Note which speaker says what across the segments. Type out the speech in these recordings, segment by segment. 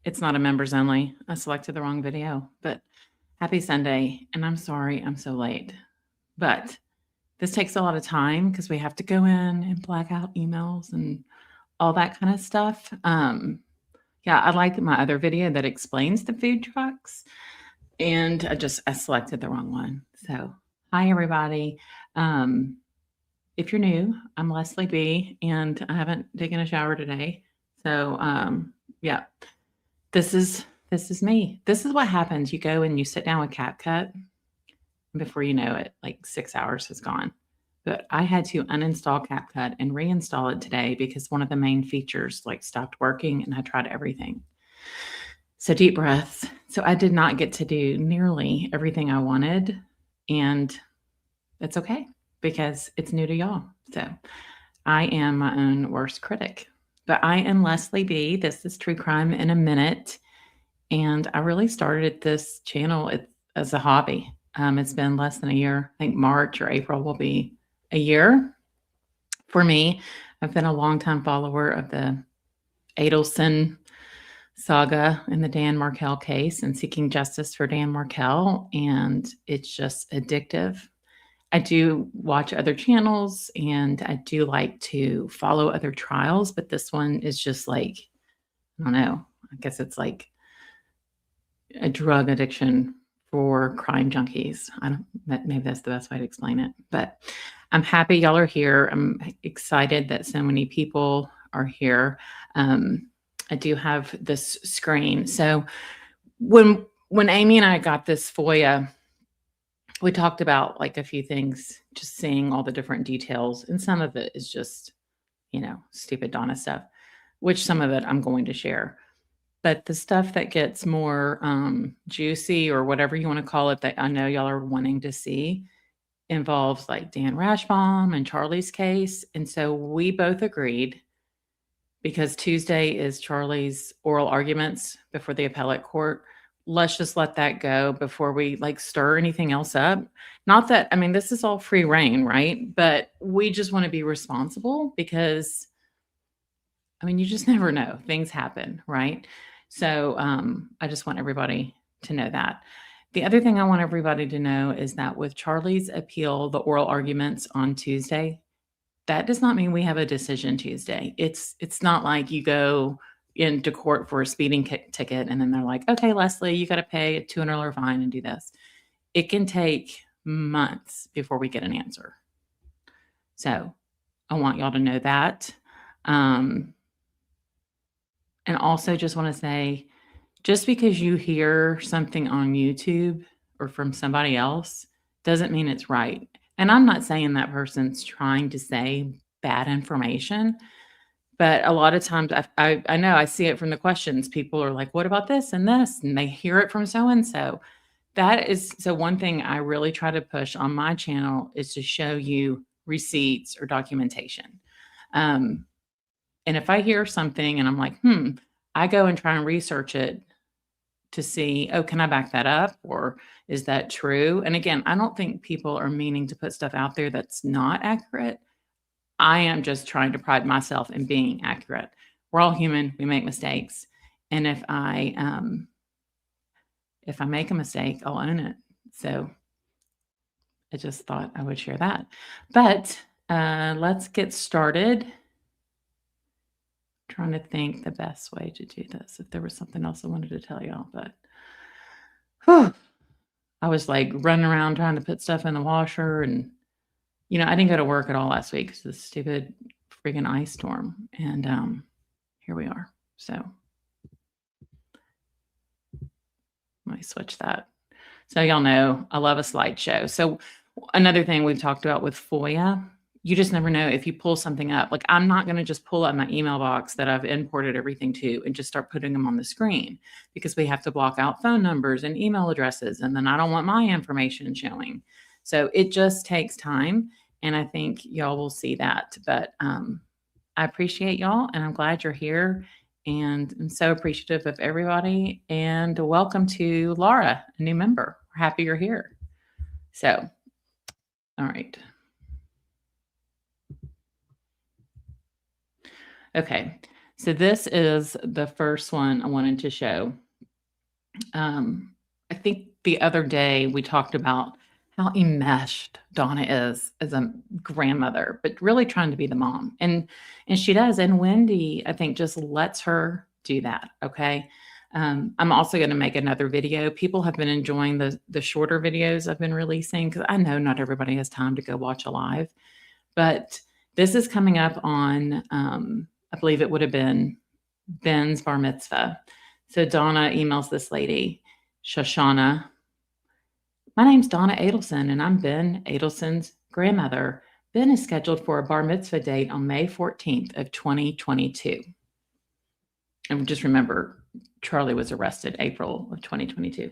Speaker 1: It's not a members only. I selected the wrong video, but happy Sunday. And I'm sorry I'm so late. But this takes a lot of time because we have to go in and black out emails and all that kind of stuff. Yeah, I like my other video that explains the food trucks, and I selected the wrong one. So, hi everybody. If you're new, I'm Leslie B, and I haven't taken a shower today. So, yeah, this is me. This is what happens. You go and you sit down with CapCut, and before you know it, like 6 hours has gone. But I had to uninstall CapCut and reinstall it today because one of the main features like stopped working, and I tried everything. So deep breaths. So I did not get to do nearly everything I wanted, and that's okay because it's new to y'all. So I am my own worst critic. But I am Leslie B. This is True Crime in a Minute. And I really started this channel as a hobby. It's been less than a year. I think March or April will be a year for me. I've been a longtime follower of the Adelson saga in the Dan Markel case and seeking justice for Dan Markel. And it's just addictive. I do watch other channels and I do like to follow other trials, but this one is just like, I don't know, I guess it's like a drug addiction for crime junkies. Maybe that's the best way to explain it, but I'm happy y'all are here. I'm excited that so many people are here. I do have this screen. So when Amy and I got this FOIA, we talked about like a few things, just seeing all the different details. And some of it is just, stupid Donna stuff, which some of it I'm going to share. But the stuff that gets more juicy or whatever you want to call it that I know y'all are wanting to see involves like Dan Rashbaum and Charlie's case. And so we both agreed, because Tuesday is Charlie's oral arguments before the appellate court, let's just let that go before we like stir anything else up. Not that, I mean, this is all free reign, right? But we just want to be responsible because, I mean, you just never know. Things happen, right? So I just want everybody to know that. The other thing I want everybody to know is that with Charlie's appeal, the oral arguments on Tuesday, that does not mean we have a decision Tuesday. It's not like you go into court for a speeding ticket and then they're like, okay, Leslie, you got to pay a $200 fine and do this. It can take months before we get an answer. So I want y'all to know that. And also just want to say, just because you hear something on YouTube or from somebody else doesn't mean it's right. And I'm not saying that person's trying to say bad information, but a lot of times I know I see it from the questions. People are like, what about this and this? And they hear it from so-and-so. So one thing I really try to push on my channel is to show you receipts or documentation. And if I hear something and I'm like, I go and try and research it to see, can I back that up? Or is that true? And again, I don't think people are meaning to put stuff out there that's not accurate. I am just trying to pride myself in being accurate. We're all human. We make mistakes. And if I make a mistake, I'll own it. So I just thought I would share that. But let's get started. Trying to think the best way to do this. If there was something else I wanted to tell y'all, but I was like running around trying to put stuff in the washer, and I didn't go to work at all last week because of the stupid freaking ice storm. And here we are. So let me switch that. So y'all know I love a slideshow. So another thing we've talked about with FOIA, you just never know if you pull something up. Like, I'm not going to just pull up my email box that I've imported everything to and just start putting them on the screen, because we have to block out phone numbers and email addresses. And then I don't want my information showing. So it just takes time. And I think y'all will see that. But I appreciate y'all, and I'm glad you're here. And I'm so appreciative of everybody. And welcome to Laura, a new member. We're happy you're here. So, all right. Okay, So this is the first one I wanted to show. I think the other day we talked about how enmeshed Donna is as a grandmother, but really trying to be the mom. And she does. And Wendy, I think, just lets her do that. Okay. I'm also going to make another video. People have been enjoying the shorter videos I've been releasing because I know not everybody has time to go watch a live. But this is coming up on, I believe it would have been Ben's bar mitzvah. So Donna emails this lady, Shoshana. My name's Donna Adelson, and I'm Ben Adelson's grandmother. Ben is scheduled for a bar mitzvah date on May 14th of 2022. And just remember, Charlie was arrested April of 2022.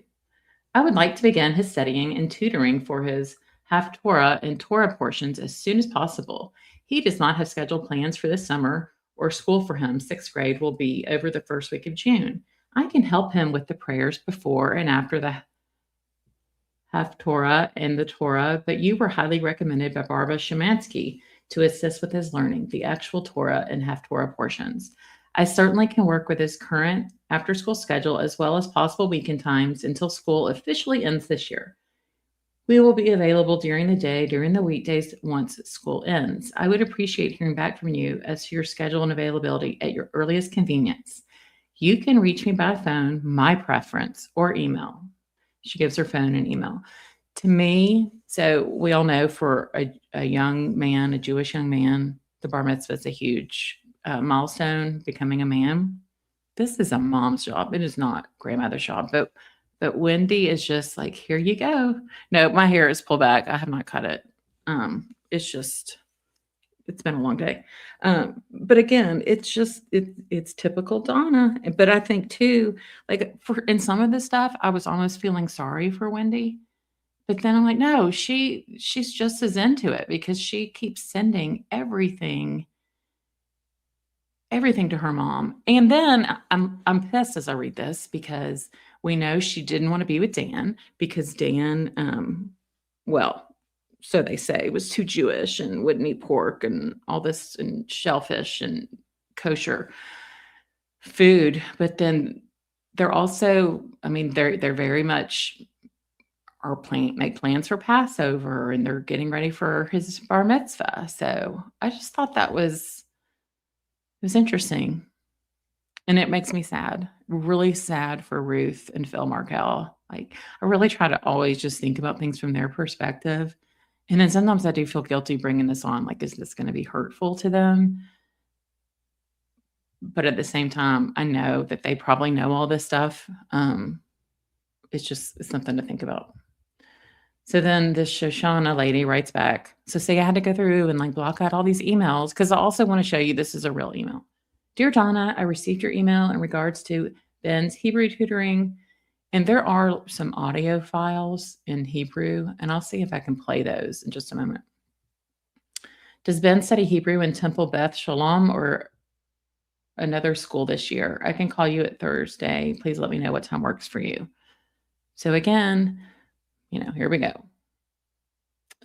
Speaker 1: I would like to begin his studying and tutoring for his Haftorah and Torah portions as soon as possible. He does not have scheduled plans for this summer or school for him. Sixth grade will be over the first week of June. I can help him with the prayers before and after the Haftorah and the Torah, but you were highly recommended by Barbara Shemansky to assist with his learning the actual Torah and Haftorah portions. I certainly can work with his current after-school schedule as well as possible weekend times until school officially ends this year. We will be available during the day, during the weekdays once school ends. I would appreciate hearing back from you as to your schedule and availability at your earliest convenience. You can reach me by phone, my preference, or email. She gives her phone and email. To me, so we all know for a young man, a Jewish young man, the bar mitzvah is a huge milestone, becoming a man. This is a mom's job. It is not grandmother's job, but Wendy is just like, here you go. No, my hair is pulled back. I have not cut it. It's been a long day. But again, it's typical Donna. But I think too, like in some of this stuff, I was almost feeling sorry for Wendy. But then I'm like, no, she's just as into it because she keeps sending everything to her mom. And then I'm pissed as I read this because we know she didn't want to be with Dan because Dan, well, so they say, was too Jewish and wouldn't eat pork and all this and shellfish and kosher food. But then they're also, I mean, they're very much make plans for Passover and they're getting ready for his bar mitzvah. So I just thought it was interesting. And it makes me sad, really sad for Ruth and Phil Markel. Like, I really try to always just think about things from their perspective. And then sometimes I do feel guilty bringing this on. Like, is this going to be hurtful to them? But at the same time, I know that they probably know all this stuff. It's something to think about. So then this Shoshana lady writes back. So say I had to go through and like block out all these emails because I also want to show you this is a real email. Dear Donna, I received your email in regards to Ben's Hebrew tutoring, and there are some audio files in Hebrew, and I'll see if I can play those in just a moment. Does Ben study Hebrew in Temple Beth Shalom or another school this year? I can call you at Thursday. Please let me know what time works for you. So again, here we go.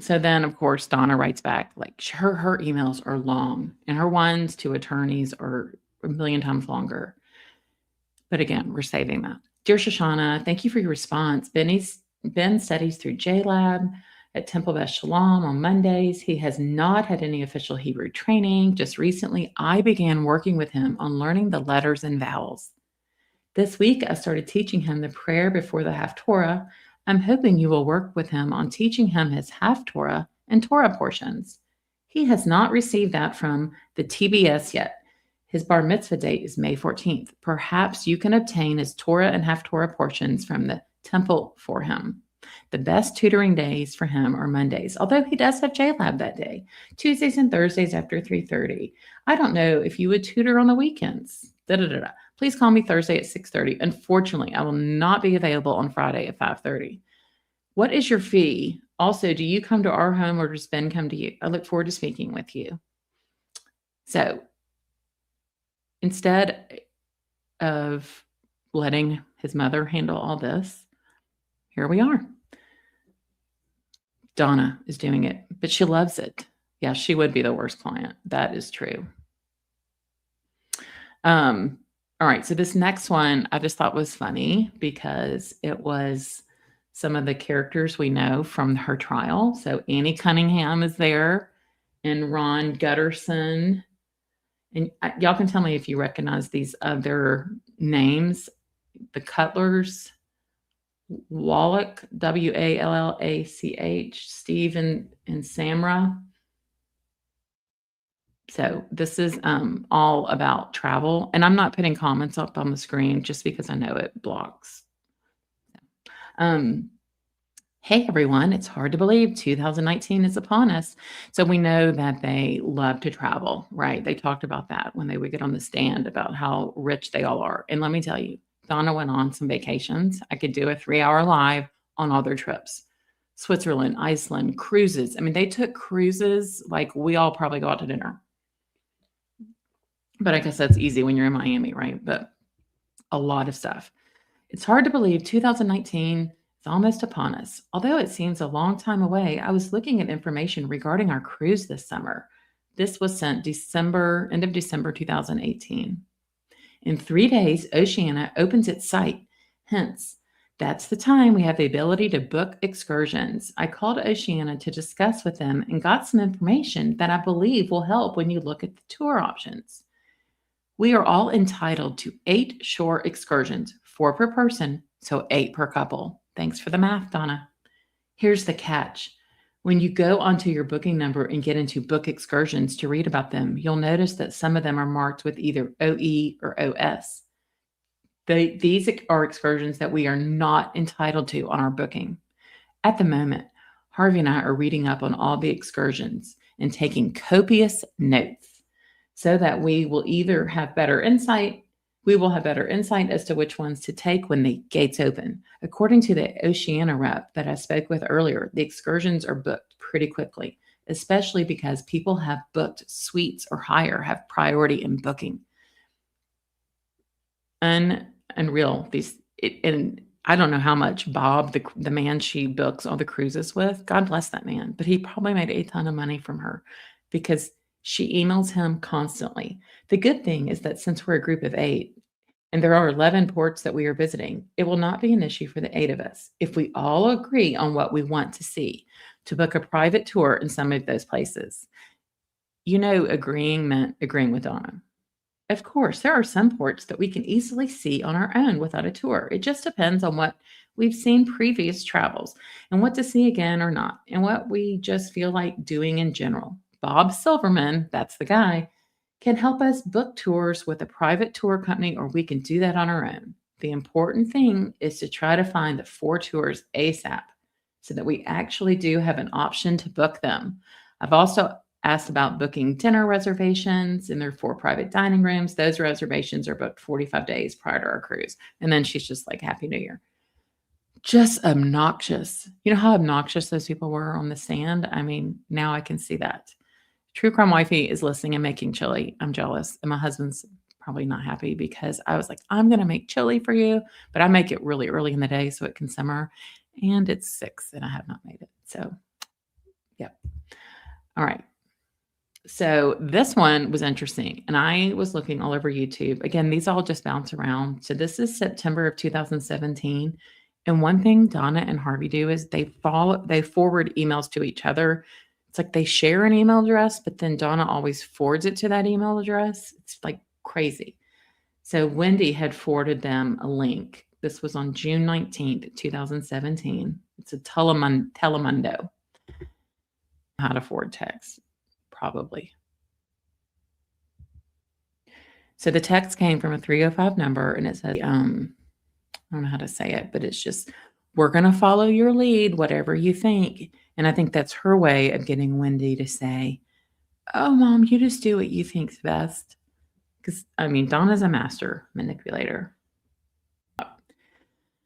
Speaker 1: So then, of course, Donna writes back, like her emails are long and her ones to attorneys are a million times longer. But again, we're saving that. Dear Shoshana, thank you for your response. Ben studies through JLab at Temple Beth Shalom on Mondays. He has not had any official Hebrew training. Just recently, I began working with him on learning the letters and vowels. This week, I started teaching him the prayer before the Haftorah. I'm hoping you will work with him on teaching him his Haftorah and Torah portions. He has not received that from the TBS yet. His bar mitzvah date is May 14th. Perhaps you can obtain his Torah and Haftorah portions from the temple for him. The best tutoring days for him are Mondays, although he does have JLab that day, Tuesdays and Thursdays after 3:30. I don't know if you would tutor on the weekends. Please call me Thursday at 6:30. Unfortunately, I will not be available on Friday at 5:30. What is your fee? Also, do you come to our home or does Ben come to you? I look forward to speaking with you. So instead of letting his mother handle all this, here we are. Donna is doing it, but she loves it. Yeah, she would be the worst client. That is true. All right, so this next one I just thought was funny because it was some of the characters we know from her trial. So Annie Cunningham is there and Ron Gutterson. And y'all can tell me if you recognize these other names. The Cutlers, Wallach, Wallach, Steve and Samra. So this is all about travel. And I'm not putting comments up on the screen just because I know it blocks. Hey everyone, it's hard to believe 2019 is upon us. So we know that they love to travel, right? They talked about that when they would get on the stand about how rich they all are. And let me tell you, Donna went on some vacations. I could do a 3-hour live on all their trips. Switzerland, Iceland, cruises. I mean, they took cruises like we all probably go out to dinner. But I guess that's easy when you're in Miami, right? But a lot of stuff. It's hard to believe 2019 is almost upon us. Although it seems a long time away, I was looking at information regarding our cruise this summer. This was sent end of December 2018. In 3 days, Oceania opens its site. Hence, that's the time we have the ability to book excursions. I called Oceania to discuss with them and got some information that I believe will help when you look at the tour options. We are all entitled to 8 shore excursions, 4 per person, so 8 per couple. Thanks for the math, Donna. Here's the catch. When you go onto your booking number and get into book excursions to read about them, you'll notice that some of them are marked with either OE or OS. These are excursions that we are not entitled to on our booking. At the moment, Harvey and I are reading up on all the excursions and taking copious notes, so that we will have better insight as to which ones to take when the gates open. According to the Oceania rep that I spoke with earlier, the excursions are booked pretty quickly, especially because people have booked suites or higher, have priority in booking. Unreal. And I don't know how much Bob, the man she books all the cruises with, God bless that man, but he probably made a ton of money from her because she emails him constantly. The good thing is that since we're a group of 8 and there are 11 ports that we are visiting, it will not be an issue for the 8 of us if we all agree on what we want to see to book a private tour in some of those places. You know, agreeing meant agreeing with Donna. Of course, there are some ports that we can easily see on our own without a tour. It just depends on what we've seen previous travels and what to see again or not, and what we just feel like doing in general. Bob Silverman, that's the guy, can help us book tours with a private tour company, or we can do that on our own. The important thing is to try to find the 4 tours ASAP so that we actually do have an option to book them. I've also asked about booking dinner reservations in their 4 private dining rooms. Those reservations are booked 45 days prior to our cruise. And then she's just like, Happy New Year. Just obnoxious. You know how obnoxious those people were on the stand? I mean, now I can see that. True Crime Wifey is listening and making chili. I'm jealous. And my husband's probably not happy because I was like, I'm going to make chili for you, but I make it really early in the day so it can simmer. And it's 6 and I have not made it. So, yep. All right. So this one was interesting. And I was looking all over YouTube. Again, these all just bounce around. So this is September of 2017. And one thing Donna and Harvey do is they forward emails to each other. It's like they share an email address, but then Donna always forwards it to that email address. It's like crazy. So Wendy had forwarded them a link. This was on June 19th, 2017. It's a Telemundo. How to forward text, probably. So the text came from a 305 number, and it says, I don't know how to say it, but it's just, we're going to follow your lead, whatever you think. And I think that's her way of getting Wendy to say, oh, Mom, you just do what you think's best. Because, I mean, Donna's a master manipulator.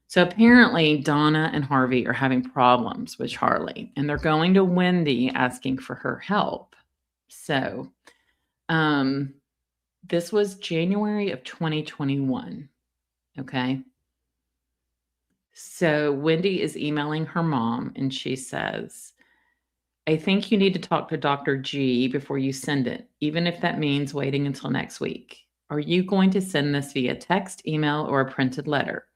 Speaker 1: So apparently Donna and Harvey are having problems with Charlie, and they're going to Wendy asking for her help. So this was January of 2021. Okay. So Wendy is emailing her mom, and she says, I think you need to talk to Dr. G before you send it, even if that means waiting until next week. Are you going to send this via text, email, or a printed letter?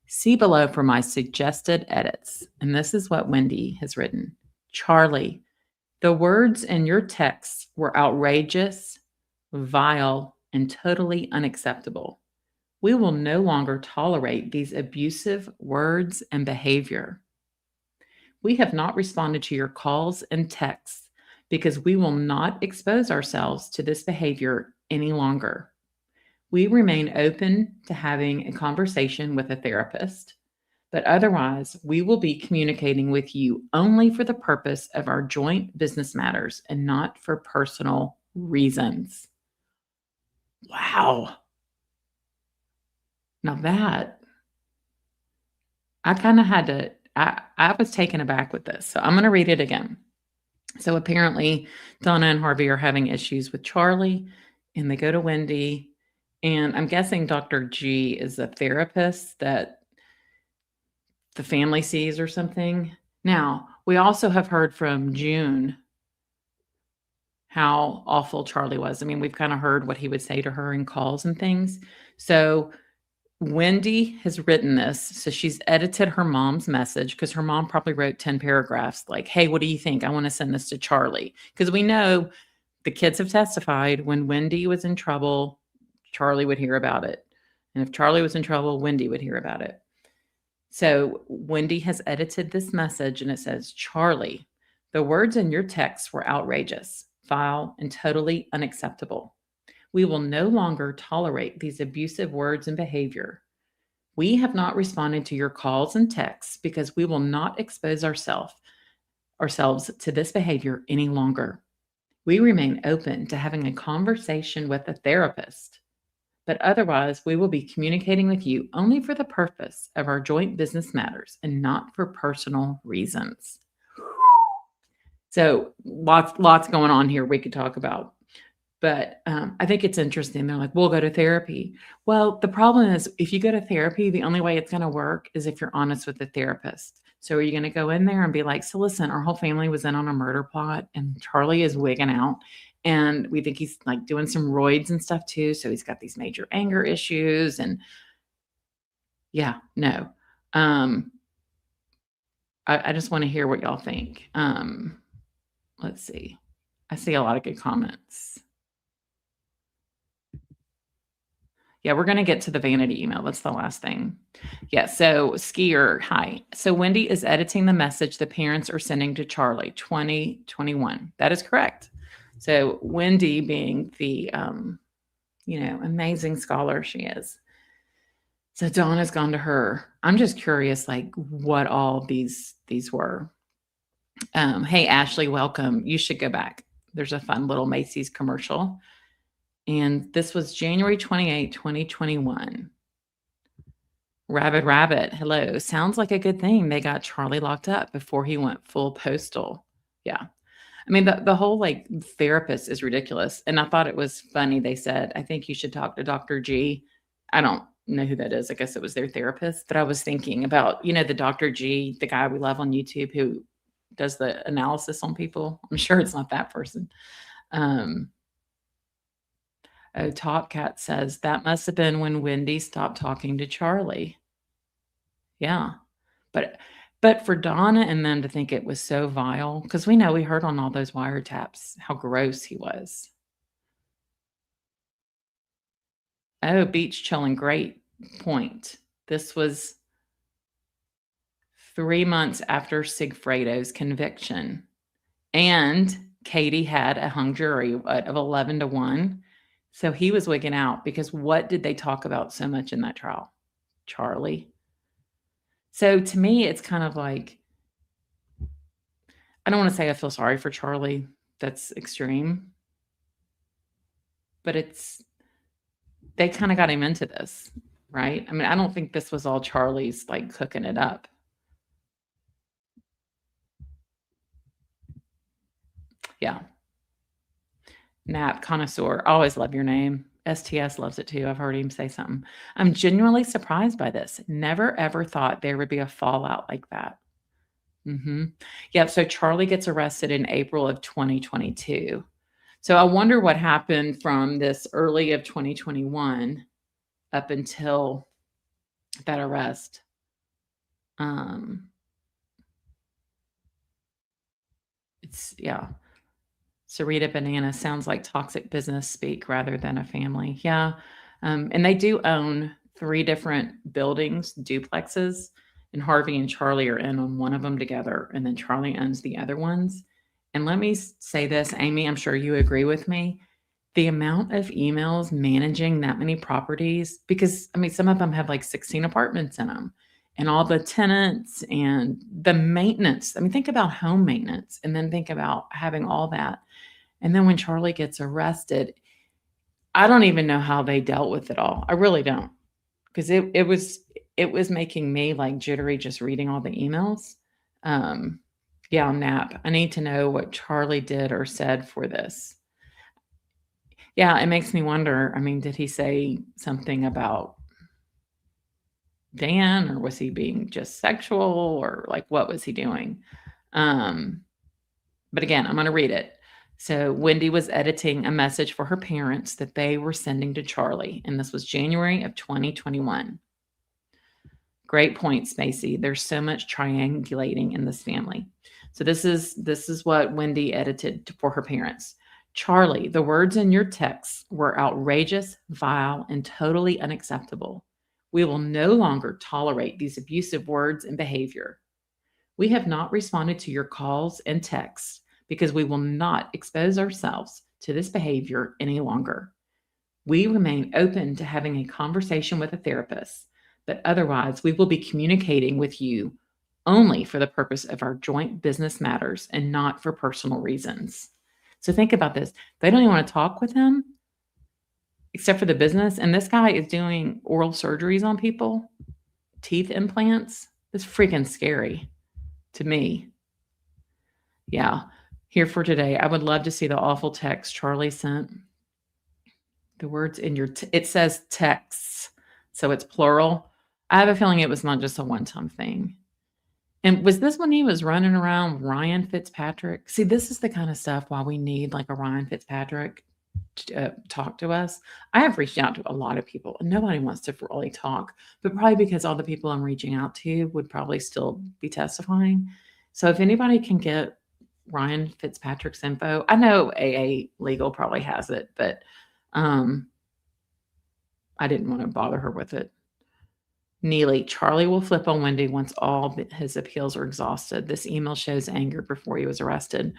Speaker 1: See below for my suggested edits. And this is what Wendy has written. Charlie, the words in your texts were outrageous, vile, and totally unacceptable. We will no longer tolerate these abusive words and behavior. We have not responded to your calls and texts because we will not expose ourselves to this behavior any longer. We remain open to having a conversation with a therapist, but otherwise, we will be communicating with you only for the purpose of our joint business matters and not for personal reasons. Wow. Now that I kind of had to, I was taken aback with this. So I'm going to read it again. So apparently, Donna and Harvey are having issues with Charlie, and they go to Wendy. And I'm guessing Dr. G is a therapist that the family sees or something. Now, we also have heard from June how awful Charlie was. I mean, we've kind of heard what he would say to her in calls and things. So Wendy has written this. So she's edited her mom's message because her mom probably wrote 10 paragraphs like, hey, what do you think? I want to send this to Charlie. Because we know the kids have testified when Wendy was in trouble, Charlie would hear about it. And if Charlie was in trouble, Wendy would hear about it. So Wendy has edited this message and it says, Charlie, the words in your text were outrageous, vile, and totally unacceptable. We will no longer tolerate these abusive words and behavior. We have not responded to your calls and texts because we will not expose ourselves to this behavior any longer. We remain open to having a conversation with a therapist, but otherwise we will be communicating with you only for the purpose of our joint business matters and not for personal reasons. So lots going on here we could talk about. But I think it's interesting. They're like, we'll go to therapy. Well, the problem is if you go to therapy, the only way it's going to work is if you're honest with the therapist. So are you going to go in there and be like, so listen, our whole family was in on a murder plot and Charlie is wigging out. And we think he's like doing some roids and stuff too. So he's got these major anger issues. And yeah, no. I just want to hear what y'all think. Let's see. I see a lot of good comments. Yeah, we're going to get to the Vanity email. That's the last thing. Yeah, so Skier, hi. So Wendy is editing the message the parents are sending to Charlie, 2021. That is correct. So Wendy being the, amazing scholar she is. So Donna's gone to her. I'm just curious, like, what all these were. Hey, Ashley, welcome. You should go back. There's a fun little Macy's commercial. And this was January 28, 2021. Rabbit, hello. Sounds like a good thing they got Charlie locked up before he went full postal. Yeah. I mean, the whole like therapist is ridiculous. And I thought it was funny. They said, I think you should talk to Dr. G. I don't know who that is. I guess it was their therapist. But I was thinking about, the Dr. G, the guy we love on YouTube who does the analysis on people. I'm sure it's not that person. Top Cat says that must have been when Wendy stopped talking to Charlie. Yeah. But for Donna and them to think it was so vile, because we know we heard on all those wiretaps how gross he was. Oh, beach chilling. Great point. This was 3 months after Sigfredo's conviction. And Katie had a hung jury of 11-1. So he was wigging out because what did they talk about so much in that trial? Charlie. So to me, it's kind of like, I don't want to say I feel sorry for Charlie. That's extreme. But they kind of got him into this, right? I mean, I don't think this was all Charlie's like cooking it up. Yeah. Nap connoisseur. Always love your name. STS loves it too. I've heard him say something. I'm genuinely surprised by this. Never ever thought there would be a fallout like that. Yeah. So Charlie gets arrested in April of 2022. So I wonder what happened from this early of 2021 up until that arrest. Um, yeah. Sarita Banana sounds like toxic business speak rather than a family. Yeah. And they do own three different buildings, duplexes, and Harvey and Charlie are in on one of them together, and then Charlie owns the other ones. And let me say this, Amy, I'm sure you agree with me. The amount of emails managing that many properties, because I mean, some of them have like 16 apartments in them, and all the tenants and the maintenance. I mean, think about home maintenance and then think about having all that. And then when Charlie gets arrested, I don't even know how they dealt with it all. I really don't. Because it was making me like jittery just reading all the emails. Um, yeah, nap. I need to know what Charlie did or said for this. Yeah, it makes me wonder. I mean, did he say something about Dan, or was he being just sexual, or like what was he doing? Um, but again, I'm going to read it. So Wendy was editing a message for her parents that they were sending to Charlie, and this was January of 2021. Great point, Spacey. There's so much triangulating in this family. So this is what Wendy edited for her parents. Charlie, the words in your texts were outrageous, vile, and totally unacceptable. We will no longer tolerate these abusive words and behavior. We have not responded to your calls and texts because we will not expose ourselves to this behavior any longer. We remain open to having a conversation with a therapist, but otherwise, we will be communicating with you only for the purpose of our joint business matters and not for personal reasons. So think about this. They don't even want to talk with him except for the business. And this guy is doing oral surgeries on people, teeth implants. It's freaking scary to me. Yeah. Here for today. I would love to see the awful text Charlie sent. The words in your, it says texts, so it's plural. I have a feeling it was not just a one-time thing. And was this when he was running around Ryan Fitzpatrick? See, this is the kind of stuff why we need like a Ryan Fitzpatrick to talk to us. I have reached out to a lot of people, and nobody wants to really talk, but probably because all the people I'm reaching out to would probably still be testifying. So if anybody can get Ryan Fitzpatrick's info, I know AA Legal probably has it, but I didn't want to bother her with it. Neely, Charlie will flip on Wendy once all his appeals are exhausted. This email shows anger before he was arrested.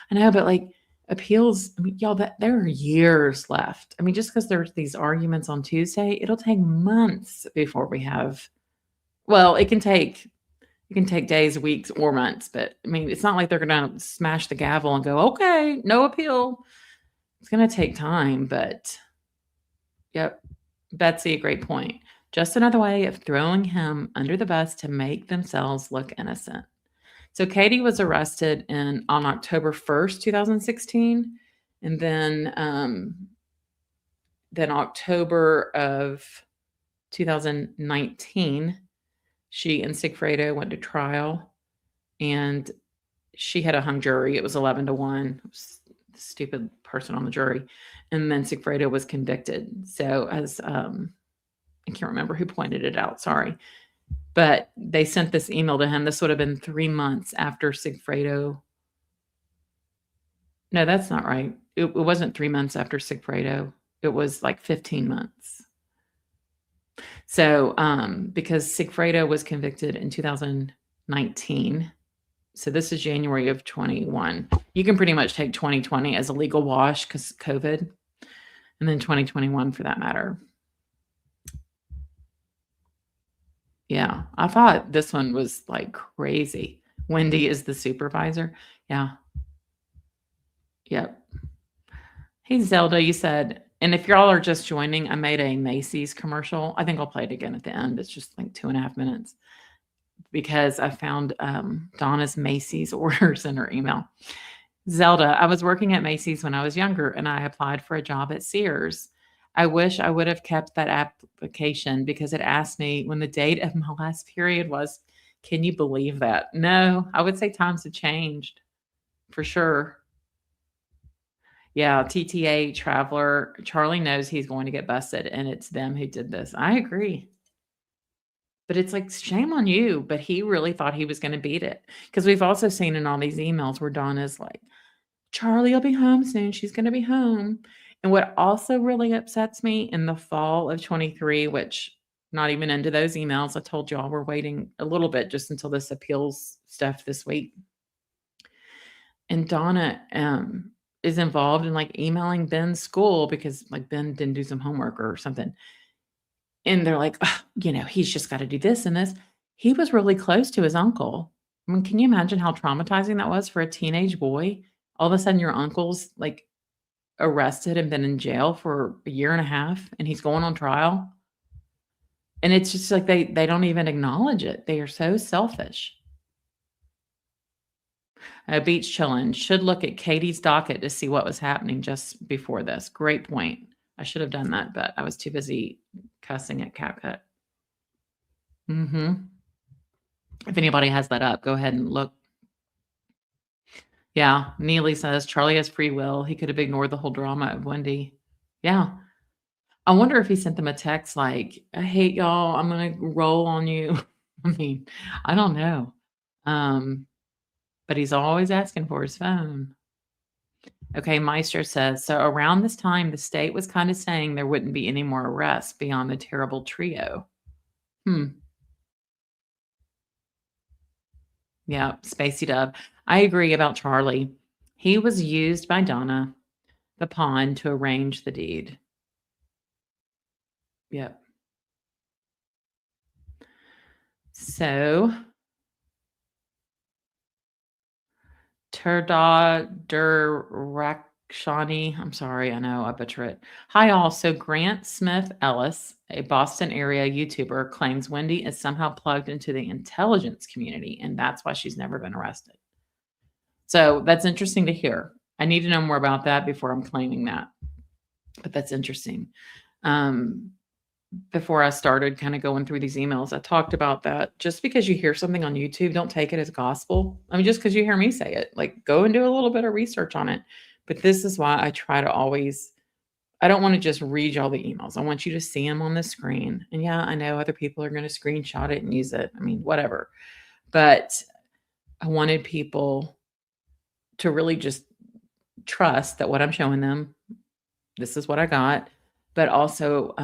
Speaker 1: I know, but like appeals, I mean, y'all, that there are years left. I mean, just because there's these arguments on Tuesday, it'll take months before we have. Well, it can take days, weeks, or months, but I mean, it's not like they're going to smash the gavel and go, okay, no appeal. It's going to take time, but yep. Betsy, a great point. Just another way of throwing him under the bus to make themselves look innocent. So Katie was arrested on October 1st, 2016. And then October of 2019, she and Sigfredo went to trial, and she had a hung jury. It was 11-1. It was the stupid person on the jury. And then Sigfredo was convicted. So as I can't remember who pointed it out, sorry. But they sent this email to him. This would have been 3 months after Sigfredo. No, that's not right. It wasn't 3 months after Sigfredo. It was like 15 months. So, because Sigfredo was convicted in 2019, so this is January of 21. You can pretty much take 2020 as a legal wash because COVID, and then 2021 for that matter. Yeah, I thought this one was like crazy. Wendy is the supervisor. Yeah. Yep. Hey, Zelda, you said, and if y'all are just joining, I made a Macy's commercial. I think I'll play it again at the end. It's just like 2.5 minutes because I found Donna's Macy's orders in her email. Zelda, I was working at Macy's when I was younger, and I applied for a job at Sears. I wish I would have kept that application because it asked me when the date of my last period was. Can you believe that? No, I would say times have changed for sure. Yeah, TTA traveler. Charlie knows he's going to get busted, and it's them who did this. I agree. But it's like, shame on you, but he really thought he was gonna beat it. Because 'Cause we've also seen in all these emails where Donna's like, "Charlie will be home soon, she's gonna be home." And what also really upsets me in the fall of '23, which not even into those emails, I told y'all we're waiting a little bit just until this appeals stuff this week. And Donna, is involved in, like, emailing Ben's school because, like, Ben didn't do some homework or something. And they're like, "Ugh, he's just gotta do this and this." He was really close to his uncle. I mean, can you imagine how traumatizing that was for a teenage boy? All of a sudden, your uncle's, like, arrested and been in jail for a year and a half, and he's going on trial. And it's just like they don't even acknowledge it. They are so selfish. Beach chillin'. Should look at Katie's docket to see what was happening just before this. Great point. I should have done that, but I was too busy cussing at CapCut. Mhm. If anybody has that up, go ahead and look. Yeah, Neely says, "Charlie has free will. He could have ignored the whole drama of Wendy." Yeah. I wonder if he sent them a text like, "I hate y'all. I'm gonna roll on you." I mean, I don't know. Um, but he's always asking for his phone. Okay, Meister says, "So around this time, the state was kinda saying there wouldn't be any more arrests beyond the terrible trio." Hmm. Yeah, Spacey Dub. I agree about Charlie. He was used by Donna, the pawn, to arrange the deed. Yep. So, Turdadurakshani, I'm sorry, I know I butcher it. Hi, all. So, Grant Smith Ellis, a Boston area YouTuber, claims Wendy is somehow plugged into the intelligence community, and that's why she's never been arrested. So, that's interesting to hear. I need to know more about that before I'm claiming that, but that's interesting. Um, Before I started kind of going through these emails, I talked about that. Just because you hear something on YouTube, don't take it as gospel. I mean, just because you hear me say it, like go and do a little bit of research on it. But this is why I try to always, I don't want to just read you all the emails. I want you to see them on the screen. And yeah, I know other people are going to screenshot it and use it. I mean, whatever. But I wanted people to really just trust that what I'm showing them, this is what I got. But also,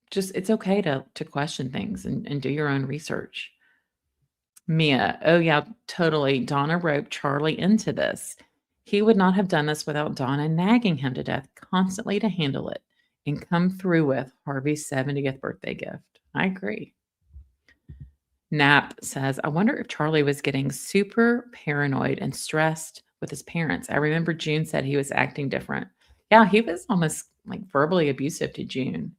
Speaker 1: just it's okay to question things and do your own research. Mia, oh yeah, totally. Donna roped Charlie into this. He would not have done this without Donna nagging him to death constantly to handle it and come through with Harvey's 70th birthday gift. I agree. Knapp says, I wonder if Charlie was getting super paranoid and stressed with his parents. I remember June said he was acting different. Yeah, he was almost like verbally abusive to June.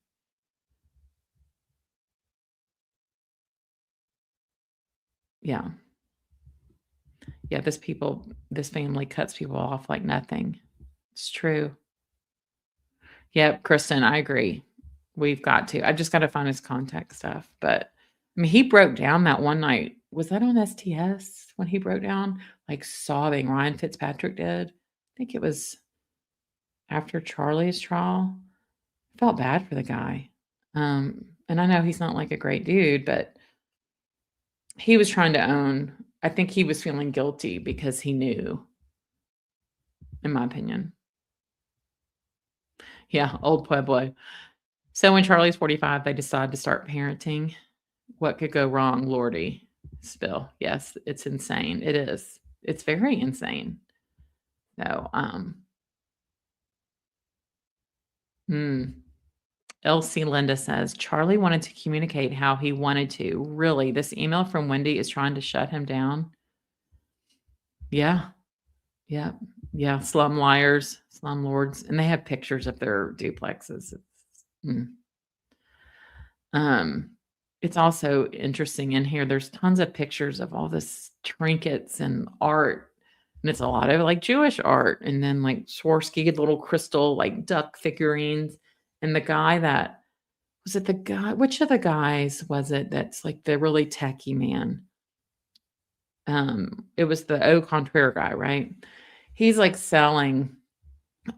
Speaker 1: Yeah. Yeah, this family cuts people off like nothing. It's true. Yep, Kristen, I agree. We've got to. I just gotta find his contact stuff, but, I mean, he broke down that one night. Was that on STS when he broke down, like, sobbing? Ryan Fitzpatrick did. I think it was after Charlie's trial. I felt bad for the guy. And I know he's not, like, a great dude, but he was trying to own I think he was feeling guilty because he knew, in my opinion. Yeah, old Pueblo. So when Charlie's 45, they decide to start parenting. What could go wrong, Lordy? Spill. Yes, it's insane. It is. It's very insane. So, hmm. LC Linda says Charlie wanted to communicate how he wanted to. Really, this email from Wendy is trying to shut him down. Yeah. Yeah. Yeah. Slum liars, slum lords. And they have pictures of their duplexes. Mm. Um, it's also interesting in here, there's tons of pictures of all this trinkets and art, and it's a lot of, like, Jewish art, and then, like, Swarovski little crystal, like, duck figurines, and the guy that was it the guy which of the guys was it that's, like, the really techie man? It was the Au Contraire guy, right? He's, like, selling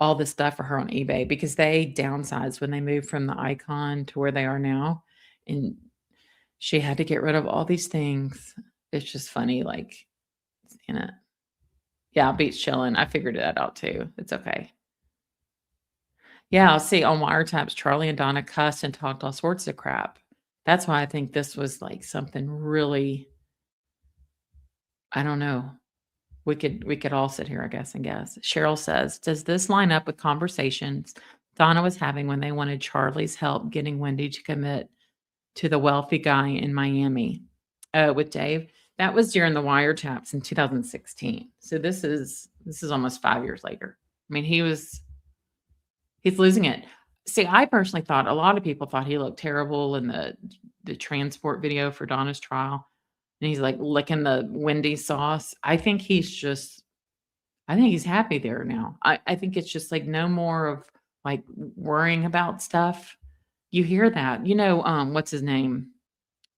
Speaker 1: all this stuff for her on eBay because they downsized when they moved from the Icon to where they are now, and she had to get rid of all these things. It's just funny, like, seeing it. Yeah, beach chilling. I figured that out too. It's okay. Yeah, see, on wiretaps, Charlie and Donna cussed and talked all sorts of crap. That's why I think this was, like, something really, I don't know. We could all sit here, I guess, and guess. Cheryl says, "Does this line up with conversations Donna was having when they wanted Charlie's help getting Wendy to commit to the wealthy guy in Miami, with Dave?" That was during the wiretaps in 2016. So this is almost 5 years later. I mean, he's losing it. See, I personally thought a lot of people thought he looked terrible in the transport video for Donna's trial, and he's, like, licking the Wendy's sauce. I think he's happy there now. I think it's just, like, no more of, like, worrying about stuff. You hear that. What's his name?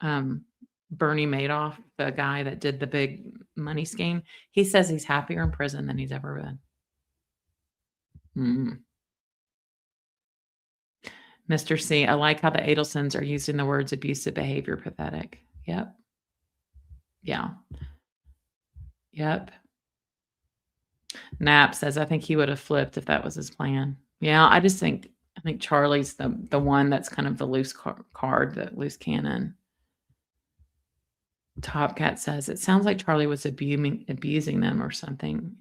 Speaker 1: Um, Bernie Madoff, the guy that did the big money scheme. He says he's happier in prison than he's ever been. Mm. Mr. C, I like how the Adelsons are using the words abusive behavior, pathetic. Yep. Yeah. Yep. Knapp says, I think he would have flipped if that was his plan. Yeah, I think Charlie's the one that's kind of the loose card, the loose cannon. Top Cat says, it sounds like Charlie was abusing them or something.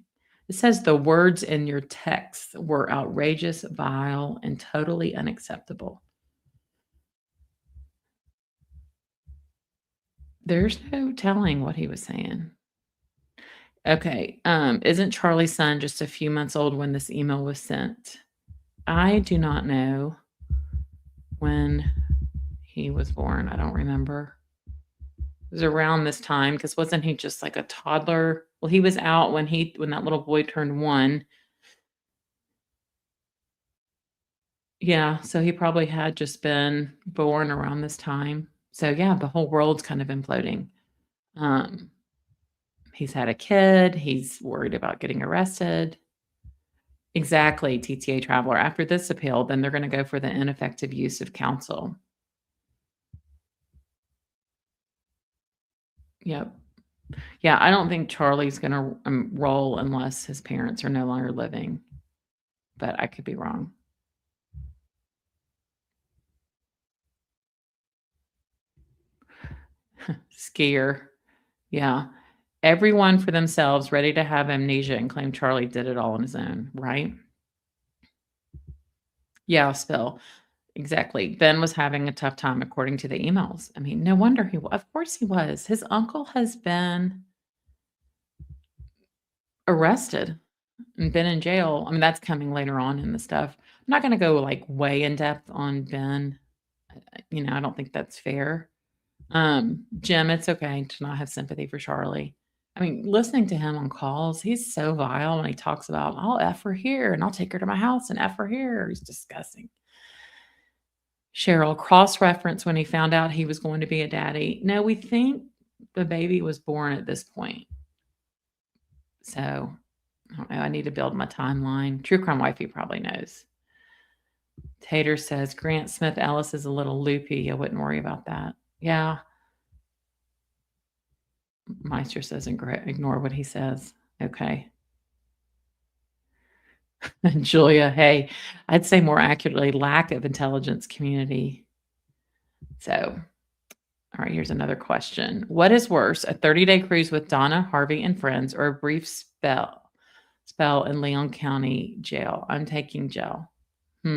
Speaker 1: It says the words in your text were outrageous, vile, and totally unacceptable. There's no telling what he was saying. Okay, isn't Charlie's son just a few months old when this email was sent? I do not know when he was born. I don't remember. It was around this time because wasn't he just like a toddler? Well, he was out when that little boy turned 1. Yeah, so he probably had just been born around this time. So yeah, the whole world's kind of imploding. Um, he's had a kid, he's worried about getting arrested. Exactly, TTA Traveler. After this appeal, then they're gonna go for the ineffective use of counsel. Yep. Yeah, I don't think Charlie's gonna, roll unless his parents are no longer living, but I could be wrong. Skier. Yeah. Everyone for themselves, ready to have amnesia and claim Charlie did it all on his own, right? Yeah, spill. Exactly. Ben was having a tough time according to the emails. I mean, no wonder of course he was. His uncle has been arrested and been in jail. I mean, that's coming later on in the stuff. I'm not gonna go, like, way in depth on Ben. I don't think that's fair. Jim, it's okay to not have sympathy for Charlie. I mean, listening to him on calls, he's so vile when he talks about, "I'll F her here, and I'll take her to my house and F her here." He's disgusting. Cheryl, cross-reference when he found out he was going to be a daddy. No, we think the baby was born at this point. So, I don't know, I need to build my timeline. True Crime Wifey probably knows. Tater says, Grant Smith Ellis is a little loopy. I wouldn't worry about that. Yeah. Meister says, ignore what he says. Okay. Julia, hey, I'd say more accurately, lack of intelligence community. So, all right, here's another question. What is worse, a 30-day cruise with Donna, Harvey, and friends, or a brief spell in Leon County jail? I'm taking jail. I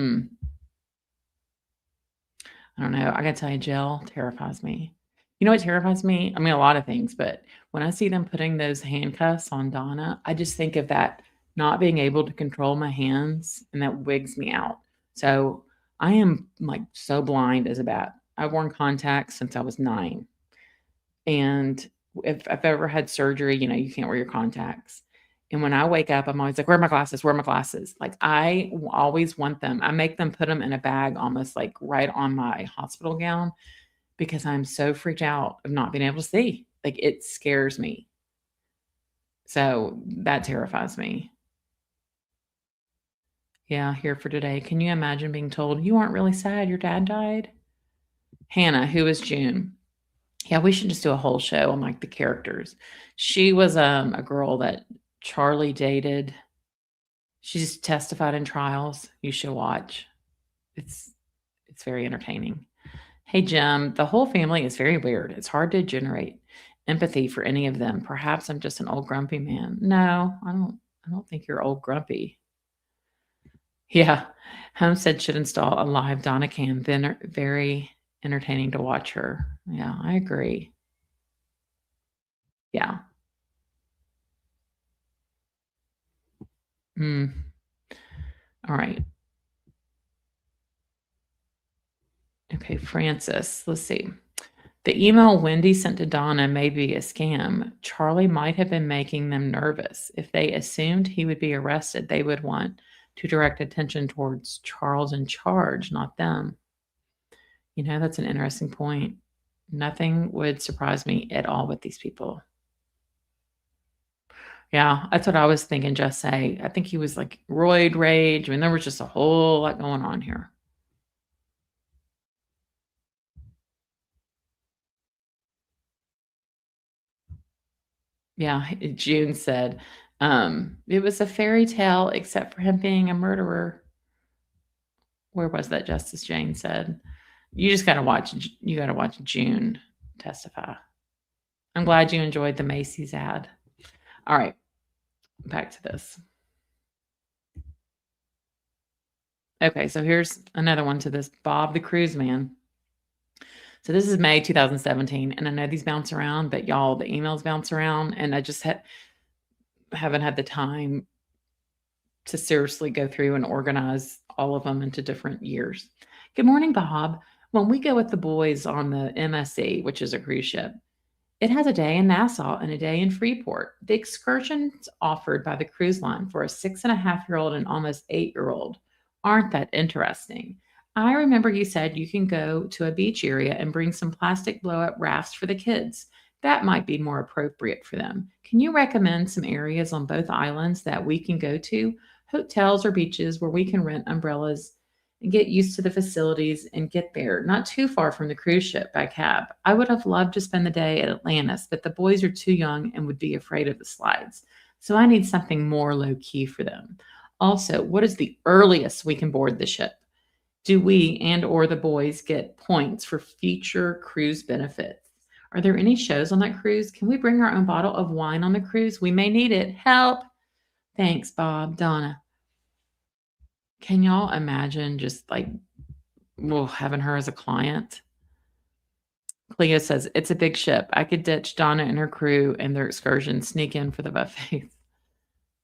Speaker 1: don't know. I gotta tell you, jail terrifies me. You know what terrifies me? I mean, a lot of things, but when I see them putting those handcuffs on Donna, I just think of that not being able to control my hands, and that wigs me out. So I am like so blind as a bat. I've worn contacts since I was 9. And if I've ever had surgery, you can't wear your contacts. And when I wake up, I'm always like, where are my glasses? Where are my glasses? Like, I always want them. I make them put them in a bag almost like right on my hospital gown because I'm so freaked out of not being able to see. Like, it scares me. So that terrifies me. Yeah, here for today. Can you imagine being told you aren't really sad your dad died? Hannah, who is June? Yeah, we should just do a whole show on like the characters. She was a girl that Charlie dated. She's testified in trials. You should watch. It's it's very entertaining. Hey Jim, the whole family is very weird. It's hard to generate empathy for any of them. Perhaps I'm just an old grumpy man. No, I don't think you're old grumpy. Yeah. Homestead should install a live Donna cam. Then very entertaining to watch her. Yeah, I agree. Yeah. Mm. All right. Okay, Francis. Let's see. The email Wendy sent to Donna may be a scam. Charlie might have been making them nervous. If they assumed he would be arrested, they would want to direct attention towards Charles in charge, not them. You know, that's an interesting point. Nothing would surprise me at all with these people. Yeah, that's what I was thinking, just say. I think he was like roid rage. I mean, there was just a whole lot going on here. Yeah, June said, it was a fairy tale except for him being a murderer. Where was that? Justice Jane said. You gotta watch June testify. I'm glad you enjoyed the Macy's ad. All right, back to this. Okay, so here's another one to this Bob the Cruise Man. So this is May 2017, and I know these bounce around, but y'all, the emails bounce around, and I just haven't had the time to seriously go through and organize all of them into different years. Good morning, Bob. When we go with the boys on the MSC, which is a cruise ship, it has a day in Nassau and a day in Freeport. The excursions offered by the cruise line for a 6.5-year-old and almost 8-year-old aren't that interesting. I remember you said you can go to a beach area and bring some plastic blow up rafts for the kids. That might be more appropriate for them. Can you recommend some areas on both islands that we can go to? Hotels or beaches where we can rent umbrellas and get used to the facilities and get there, not too far from the cruise ship by cab. I would have loved to spend the day at Atlantis, but the boys are too young and would be afraid of the slides. So I need something more low key for them. Also, what is the earliest we can board the ship? Do we and or the boys get points for future cruise benefits? Are there any shows on that cruise? Can we bring our own bottle of wine on the cruise? We may need it. Help. Thanks, Bob. Donna. Can y'all imagine just like having her as a client? Cleo says, it's a big ship. I could ditch Donna and her crew and their excursion, sneak in for the buffets.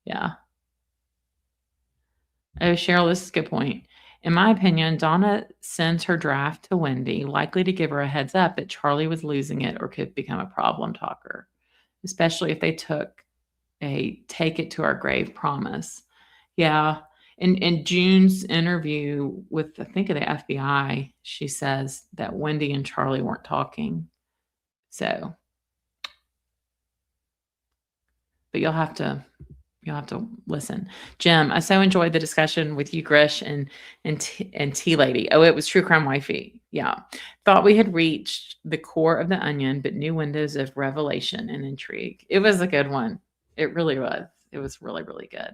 Speaker 1: Yeah. Oh, Cheryl, this is a good point. In my opinion, Donna sends her draft to Wendy, likely to give her a heads up that Charlie was losing it or could become a problem talker, especially if they took a take it to our grave promise. Yeah. In June's interview with, I think, of the FBI, she says that Wendy and Charlie weren't talking. So, but you'll have to listen. Jim, I so enjoyed the discussion with you, Grish, and Tea Lady. Oh, it was True Crime Wifey. Yeah. Thought we had reached the core of the onion, but new windows of revelation and intrigue. It was a good one. It really was. It was really, really good.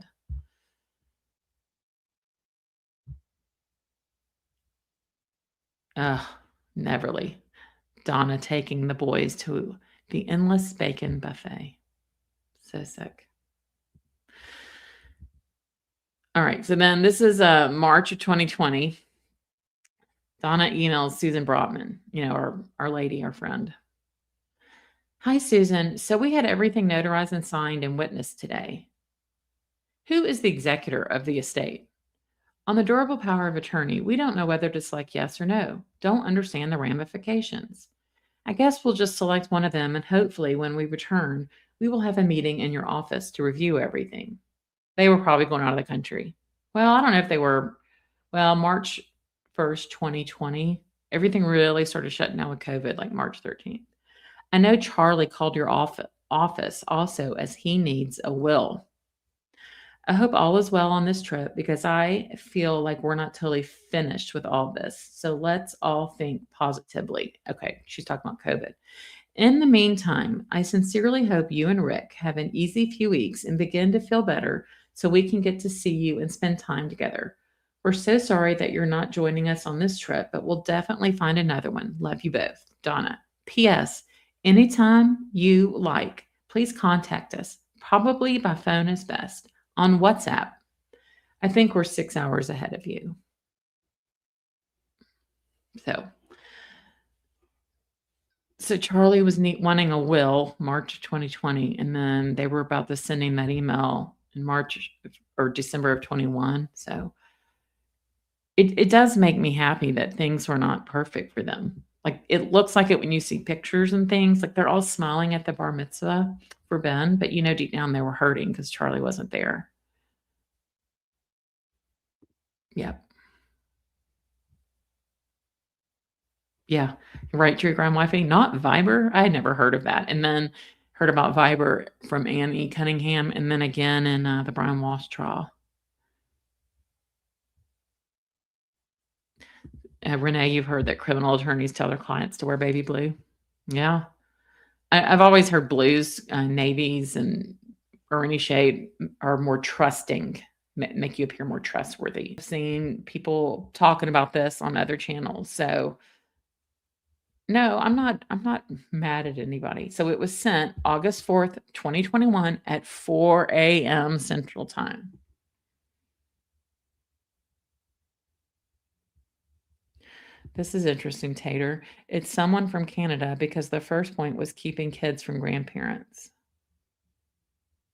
Speaker 1: Neverly. Donna taking the boys to the endless bacon buffet. So sick. All right. So then this is March of 2020. Donna emails Susan Brotman, our lady, our friend. Hi, Susan. So we had everything notarized and signed and witnessed today. Who is the executor of the estate? On the durable power of attorney, we don't know whether to select yes or no. Don't understand the ramifications. I guess we'll just select one of them, and hopefully when we return, we will have a meeting in your office to review everything. They were probably going out of the country. Well, I don't know if they were. Well, March 1st, 2020, everything really started shutting down with COVID, like March 13th. I know Charlie called your office also as he needs a will. I hope all is well on this trip because I feel like we're not totally finished with all this. So let's all think positively. Okay, she's talking about COVID. In the meantime, I sincerely hope you and Rick have an easy few weeks and begin to feel better so we can get to see you and spend time together. We're so sorry that you're not joining us on this trip, but we'll definitely find another one. Love you both. Donna. P.S. Anytime you like, please contact us. Probably by phone is best. On WhatsApp. I think we're 6 hours ahead of you. So Charlie was wanting a will March of 2020, and then they were about to sending that email in March or December of 21. So it does make me happy that things were not perfect for them. Like it looks like it when you see pictures and things, like they're all smiling at the bar mitzvah for Ben, but deep down they were hurting because Charlie wasn't there. Yep. Yeah. Right to your grand wifey, not Viber. I had never heard of that. And then heard about Viber from Anne E. Cunningham and then again in the Brian Walsh trial. Renee, you've heard that criminal attorneys tell their clients to wear baby blue. Yeah. I've always heard blues, navies, or any shade are more trusting, make you appear more trustworthy. I've seen people talking about this on other channels. So no, I'm not mad at anybody. So it was sent August 4th, 2021 at 4 a.m. Central Time. This is interesting, Tater. It's someone from Canada because the first point was keeping kids from grandparents.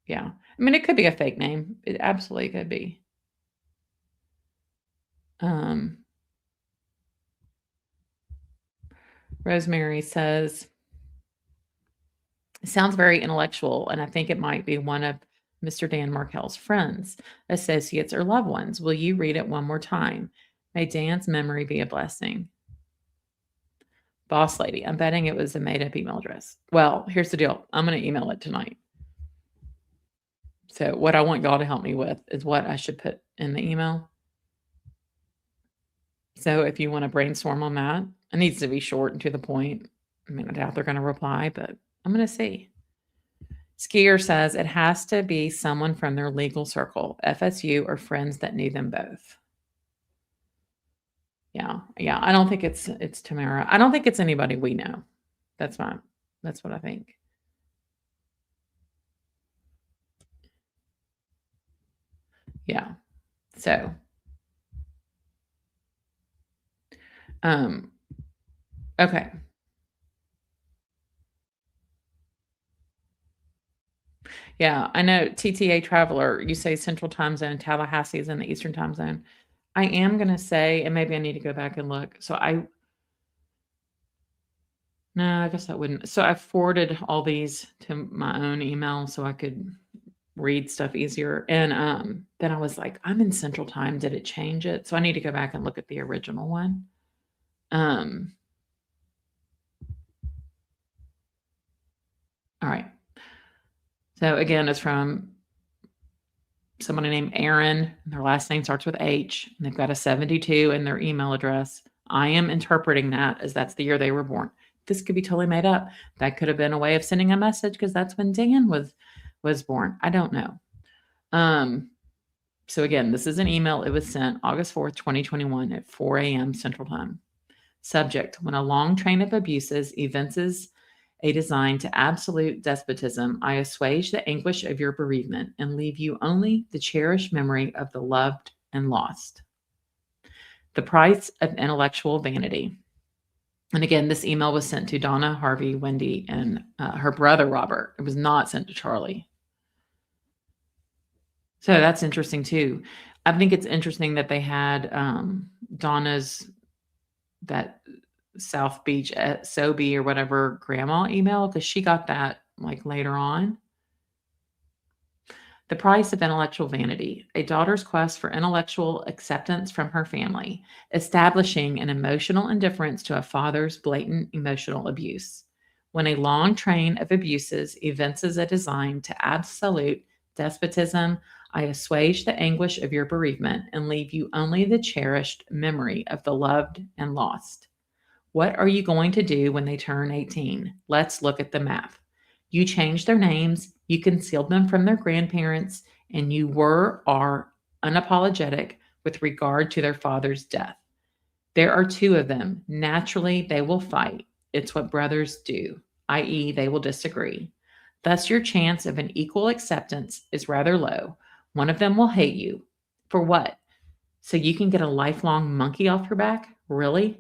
Speaker 1: Yeah. I mean, it could be a fake name. It absolutely could be. Rosemary says, it sounds very intellectual, and I think it might be one of Mr. Dan Markel's friends, associates, or loved ones. Will you read it one more time? May Dan's memory be a blessing. Boss lady, I'm betting it was a made up email address. Well, here's the deal. I'm going to email it tonight. So, what I want y'all to help me with is what I should put in the email. So, if you want to brainstorm on that, it needs to be short and to the point. I mean, I doubt they're going to reply, but I'm going to see. Skier says it has to be someone from their legal circle, FSU, or friends that knew them both. Yeah. I don't think it's Tamara. I don't think it's anybody we know. That's what I think. Yeah. So, okay. Yeah, I know TTA Traveler, you say Central Time Zone, Tallahassee is in the Eastern Time Zone. I am gonna say, and maybe I need to go back and look. No, I guess I wouldn't. So I forwarded all these to my own email so I could read stuff easier. And then I was like, I'm in Central Time. Did it change it? So I need to go back and look at the original one. All right. So again, it's from somebody named Aaron. Their last name starts with H. And they've got a 72 in their email address. I am interpreting that as that's the year they were born. This could be totally made up. That could have been a way of sending a message because that's when Dan was born. I don't know. So again, this is an email. It was sent August 4th, 2021 at 4 a.m. Central Time. Subject, when a long train of abuses evinces a design to absolute despotism, I assuage the anguish of your bereavement and leave you only the cherished memory of the loved and lost. The price of intellectual vanity. And again, this email was sent to Donna, Harvey, Wendy, and her brother, Robert. It was not sent to Charlie. So that's interesting too. I think it's interesting that they had Donna's, that South Beach Sobe or whatever grandma email, because she got that like later on. The price of intellectual vanity, a daughter's quest for intellectual acceptance from her family, establishing an emotional indifference to a father's blatant emotional abuse. When a long train of abuses evinces a design to absolute despotism, I assuage the anguish of your bereavement and leave you only the cherished memory of the loved and lost. What are you going to do when they turn 18? Let's look at the math. You changed their names, you concealed them from their grandparents, and you are unapologetic with regard to their father's death. There are two of them. Naturally, they will fight. It's what brothers do, i.e., they will disagree. Thus, your chance of an equal acceptance is rather low. One of them will hate you. For what? So you can get a lifelong monkey off your back? Really?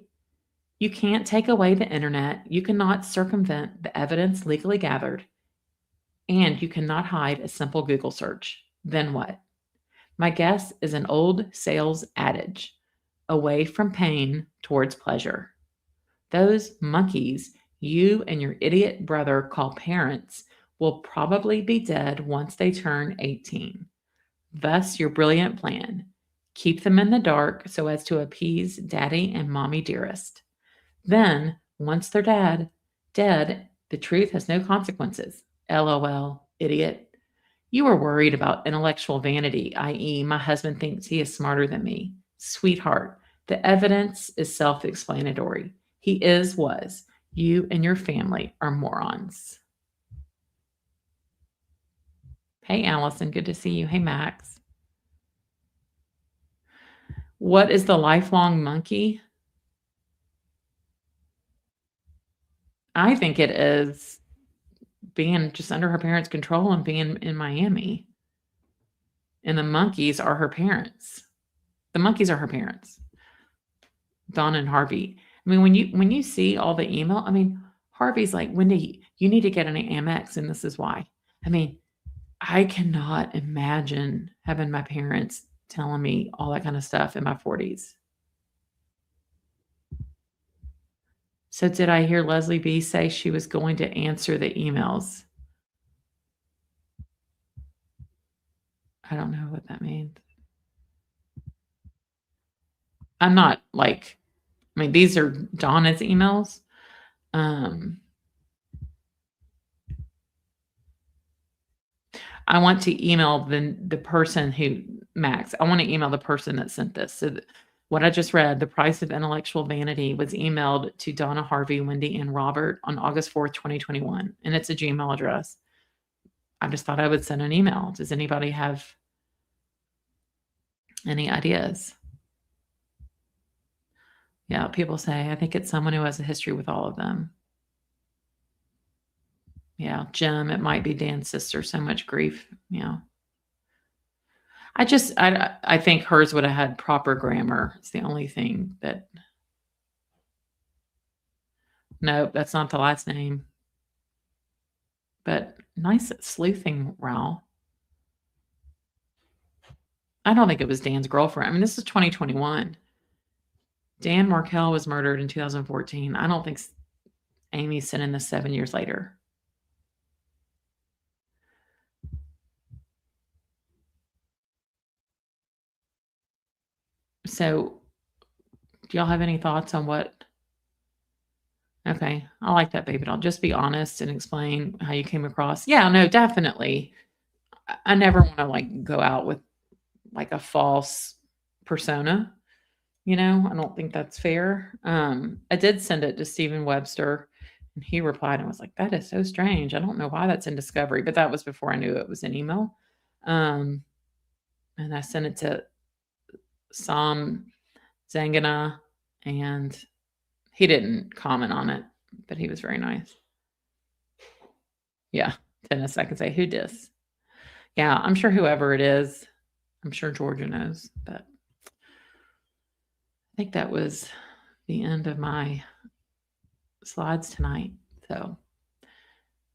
Speaker 1: You can't take away the internet. You cannot circumvent the evidence legally gathered. And you cannot hide a simple Google search. Then what? My guess is an old sales adage: away from pain towards pleasure. Those monkeys you and your idiot brother call parents will probably be dead once they turn 18. Thus, your brilliant plan: keep them in the dark so as to appease daddy and mommy dearest. Then, once they're dead, the truth has no consequences. LOL, idiot. You are worried about intellectual vanity, i.e., my husband thinks he is smarter than me. Sweetheart, the evidence is self explanatory. He was. You and your family are morons. Hey, Allison, good to see you. Hey, Max. What is the lifelong monkey? I think it is being just under her parents' control and being in Miami. And the monkeys are her parents. The monkeys are her parents, Don and Harvey. I mean, when you see all the email, I mean, Harvey's like, Wendy, you need to get an Amex, and this is why. I mean, I cannot imagine having my parents telling me all that kind of stuff in my 40s. So did I hear Leslie B say she was going to answer the emails? I don't know what that means. I'm not like, I mean, these are Donna's emails. I want to email the person who, Max, I want to email the person that sent this. So what I just read, the price of intellectual vanity, was emailed to Donna, Harvey, Wendy, and Robert on August 4th, 2021. And it's a Gmail address. I just thought I would send an email. Does anybody have any ideas? Yeah, people say, I think it's someone who has a history with all of them. Yeah, Jim, it might be Dan's sister. So much grief. Yeah. I think hers would have had proper grammar. It's the only thing that. Nope, that's not the last name. But nice sleuthing, Raul. I don't think it was Dan's girlfriend. I mean, this is 2021. Dan Markell was murdered in 2014. I don't think Amy's sending this 7 years later. So, do y'all have any thoughts on what? Okay, I like that, baby doll. Just be honest and explain how you came across. Yeah, no, definitely. I never want to like go out with like a false persona. I don't think that's fair. I did send it to Stephen Webster, and he replied and was like, "That is so strange. I don't know why that's in Discovery," but that was before I knew it was an email. And I sent it to Sam Zangana, and he didn't comment on it, but he was very nice. Yeah, Dennis, I can say, who dis? Yeah, I'm sure whoever it is, I'm sure Georgia knows, but I think that was the end of my slides tonight. So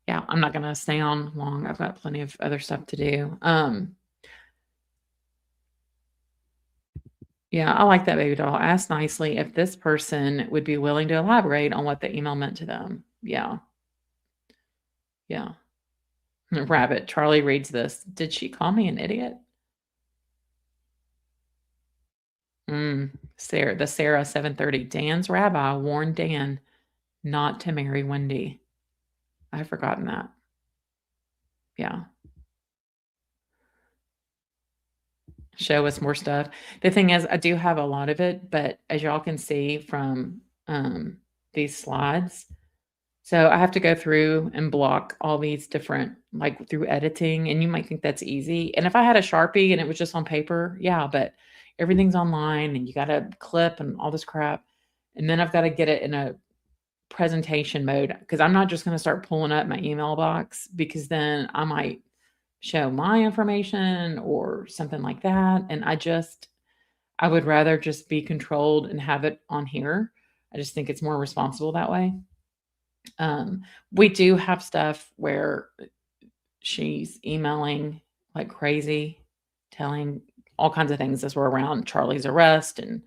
Speaker 1: yeah, I'm not going to stay on long. I've got plenty of other stuff to do. Yeah, I like that, baby doll. Ask nicely if this person would be willing to elaborate on what the email meant to them. Yeah. Yeah. Rabbit, Charlie reads this. Did she call me an idiot? Sarah 730. Dan's rabbi warned Dan not to marry Wendy. I've forgotten that. Yeah. show us more stuff. The thing is, I do have a lot of it, but as y'all can see from these slides, so I have to go through and block all these different, like through editing, and you might think that's easy. And if I had a Sharpie and it was just on paper, yeah, but everything's online and you got to clip and all this crap. And then I've got to get it in a presentation mode because I'm not just going to start pulling up my email box because then I might show my information or something like that. And I would rather just be controlled and have it on here. I just think it's more responsible that way. We do have stuff where she's emailing like crazy, telling all kinds of things as we're around Charlie's arrest and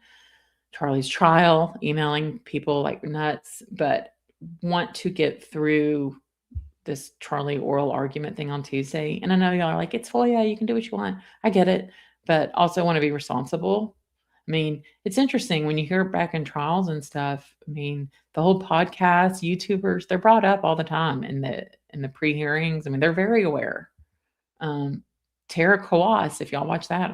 Speaker 1: Charlie's trial, emailing people like nuts, but want to get through this Charlie oral argument thing on Tuesday. And I know y'all are like, it's FOIA, you can do what you want. I get it, but also want to be responsible. I mean, it's interesting when you hear back in trials and stuff. I mean, the whole podcast, YouTubers, they're brought up all the time in the pre-hearings. I mean, they're very aware. Tara Kwas, if y'all watch that, I mean,